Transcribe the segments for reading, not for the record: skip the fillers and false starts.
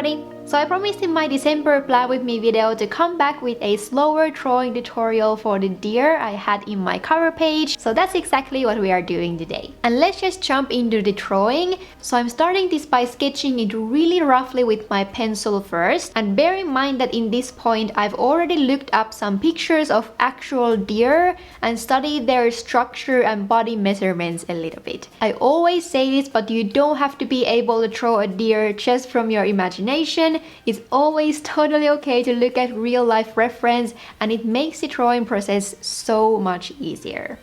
everybody! So I promised in my December plan with me video to come back with a slower drawing tutorial for the deer I had in my cover page. So that's exactly what we are doing today. And let's just jump into the drawing. So I'm starting this by sketching it really roughly with my pencil first. And bear in mind that in this point I've already looked up some pictures of actual deer and studied their structure and body measurements a little bit. I always say this, but you don't have to be able to draw a deer just from your imagination. It's always totally okay to look at real life reference, and it makes the drawing process so much easier.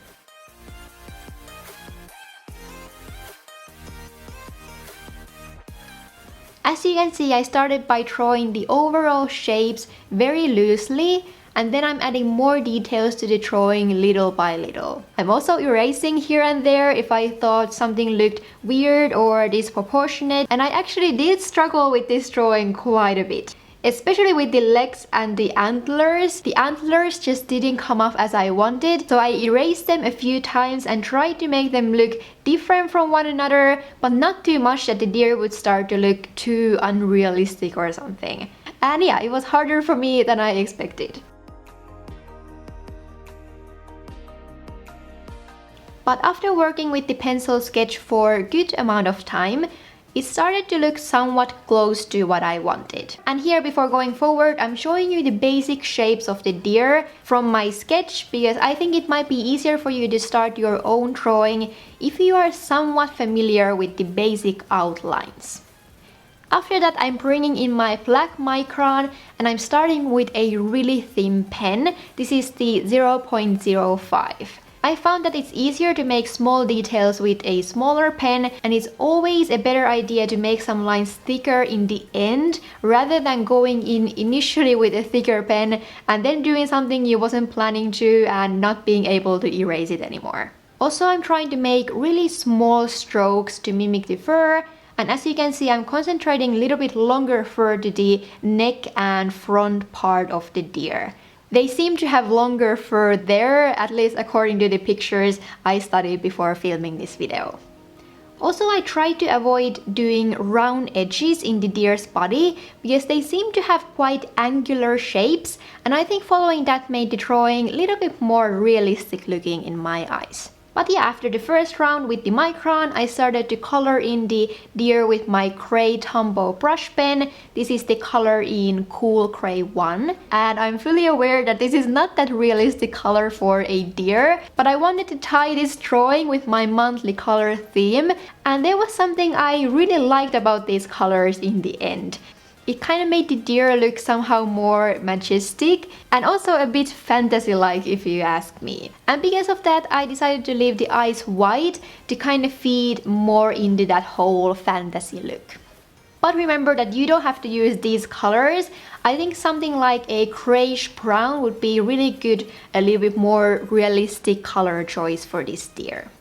As you can see, I started by drawing the overall shapes very loosely, and then I'm adding more details to the drawing little by little. I'm also erasing here and there if I thought something looked weird or disproportionate, and I actually did struggle with this drawing quite a bit. Especially with the legs and the antlers. The antlers just didn't come off as I wanted, so I erased them a few times and tried to make them look different from one another, but not too much that the deer would start to look too unrealistic or something. And yeah, it was harder for me than I expected. But after working with the pencil sketch for a good amount of time, it started to look somewhat close to what I wanted. And here, before going forward, I'm showing you the basic shapes of the deer from my sketch, because I think it might be easier for you to start your own drawing if you are somewhat familiar with the basic outlines. After that, I'm bringing in my black micron and I'm starting with a really thin pen. This is the 0.05. I found that it's easier to make small details with a smaller pen, and it's always a better idea to make some lines thicker in the end rather than going in initially with a thicker pen and then doing something you wasn't planning to and not being able to erase it anymore. Also, I'm trying to make really small strokes to mimic the fur, and as you can see, I'm concentrating a little bit longer fur to the neck and front part of the deer. They seem to have longer fur there, at least according to the pictures I studied before filming this video. Also, I tried to avoid doing round edges in the deer's body because they seem to have quite angular shapes, and I think following that made the drawing a little bit more realistic looking in my eyes. But yeah, after the first round with the micron, I started to color in the deer with my gray Tombow brush pen. This is the color in Cool Gray 1. And I'm fully aware that this is not that realistic color for a deer, but I wanted to tie this drawing with my monthly color theme, and there was something I really liked about these colors in the end. It kind of made the deer look somehow more majestic and also a bit fantasy-like if you ask me. And because of that, I decided to leave the eyes white to kind of feed more into that whole fantasy look. But remember that you don't have to use these colors. I think something like a grayish brown would be really good, a little bit more realistic color choice for this deer.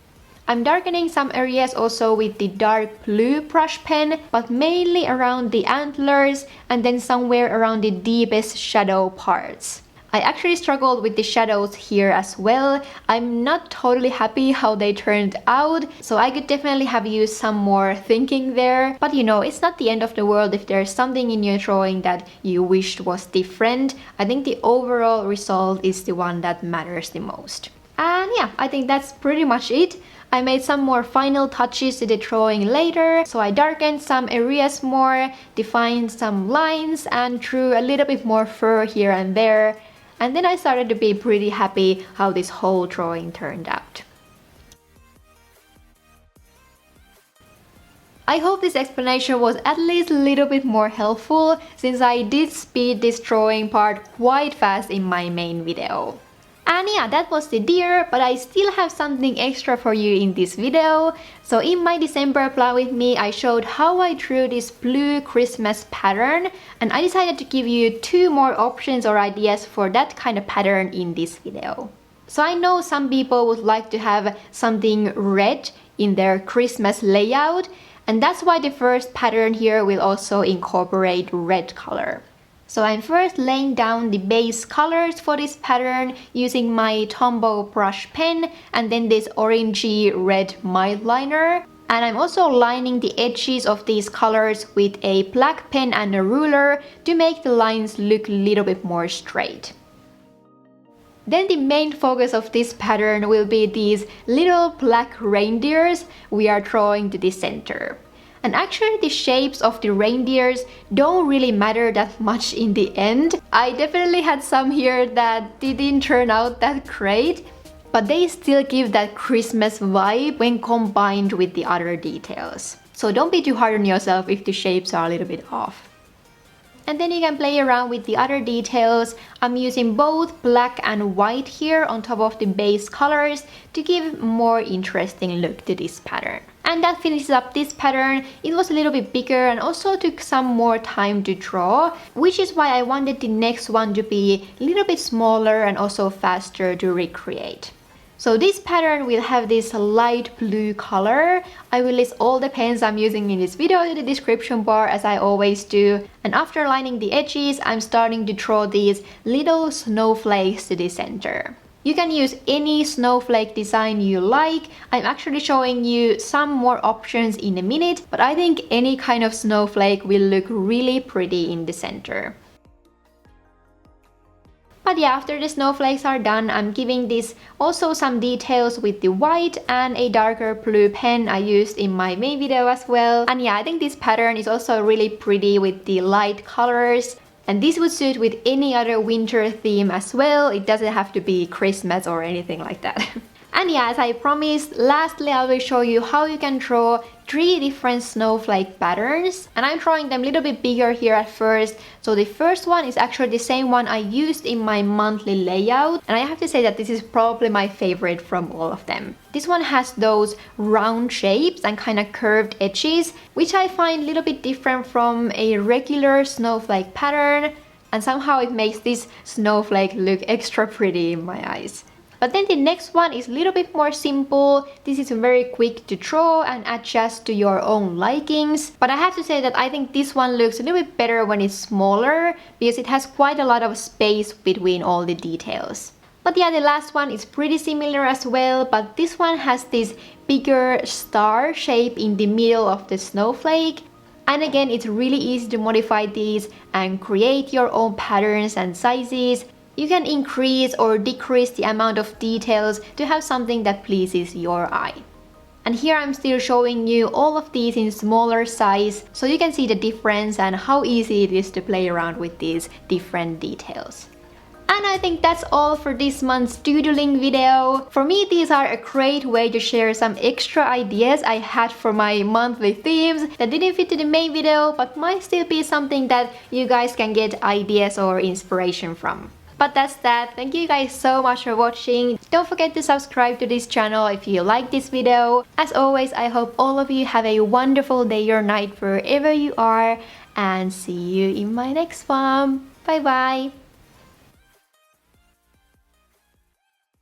I'm darkening some areas also with the dark blue brush pen, but mainly around the antlers and then somewhere around the deepest shadow parts. I actually struggled with the shadows here as well. I'm not totally happy how they turned out, so I could definitely have used some more thinking there. But you know, it's not the end of the world if there's something in your drawing that you wished was different. I think the overall result is the one that matters the most. And yeah, I think that's pretty much it. I made some more final touches to the drawing later, so I darkened some areas more, defined some lines, and drew a little bit more fur here and there. And then I started to be pretty happy how this whole drawing turned out. I hope this explanation was at least a little bit more helpful, since I did speed this drawing part quite fast in my main video. And yeah, that was the deer, but I still have something extra for you in this video. So in my December plan with me, I showed how I drew this blue Christmas pattern, and I decided to give you 2 more options or ideas for that kind of pattern in this video. So I know some people would like to have something red in their Christmas layout, and that's why the first pattern here will also incorporate red color. So I'm first laying down the base colors for this pattern using my Tombow brush pen and then this orangey red Mildliner. And I'm also lining the edges of these colors with a black pen and a ruler to make the lines look a little bit more straight. Then the main focus of this pattern will be these little black reindeers we are drawing to the center. And actually the shapes of the reindeers don't really matter that much in the end. I definitely had some here that didn't turn out that great, but they still give that Christmas vibe when combined with the other details. So don't be too hard on yourself if the shapes are a little bit off. And then you can play around with the other details. I'm using both black and white here on top of the base colors to give more interesting look to this pattern. And that finishes up this pattern. It was a little bit bigger and also took some more time to draw, which is why I wanted the next one to be a little bit smaller and also faster to recreate. So this pattern will have this light blue color. I will list all the pens I'm using in this video in the description bar as I always do. And after lining the edges, I'm starting to draw these little snowflakes to the center. You can use any snowflake design you like. I'm actually showing you some more options in a minute, but I think any kind of snowflake will look really pretty in the center. But yeah, after the snowflakes are done, I'm giving this also some details with the white and a darker blue pen I used in my main video as well. And yeah, I think this pattern is also really pretty with the light colors. And this would suit with any other winter theme as well. It doesn't have to be Christmas or anything like that. And yeah, as I promised, lastly I will show you how you can draw 3 different snowflake patterns. And I'm drawing them a little bit bigger here at first. So the first one is actually the same one I used in my monthly layout. And I have to say that this is probably my favorite from all of them. This one has those round shapes and kind of curved edges, which I find a little bit different from a regular snowflake pattern. And somehow it makes this snowflake look extra pretty in my eyes. But then the next one is a little bit more simple. This is very quick to draw and adjust to your own likings. But I have to say that I think this one looks a little bit better when it's smaller because it has quite a lot of space between all the details. But yeah, the last one is pretty similar as well, but this one has this bigger star shape in the middle of the snowflake. And again, it's really easy to modify these and create your own patterns and sizes. You can increase or decrease the amount of details to have something that pleases your eye. And here I'm still showing you all of these in smaller size so you can see the difference and how easy it is to play around with these different details. And I think that's all for this month's doodling video. For me, these are a great way to share some extra ideas I had for my monthly themes that didn't fit to the main video but might still be something that you guys can get ideas or inspiration from. But that's that. Thank you guys so much for watching. Don't forget to subscribe to this channel if you like this video. As always, I hope all of you have a wonderful day or night wherever you are, and see you in my next one. Bye bye!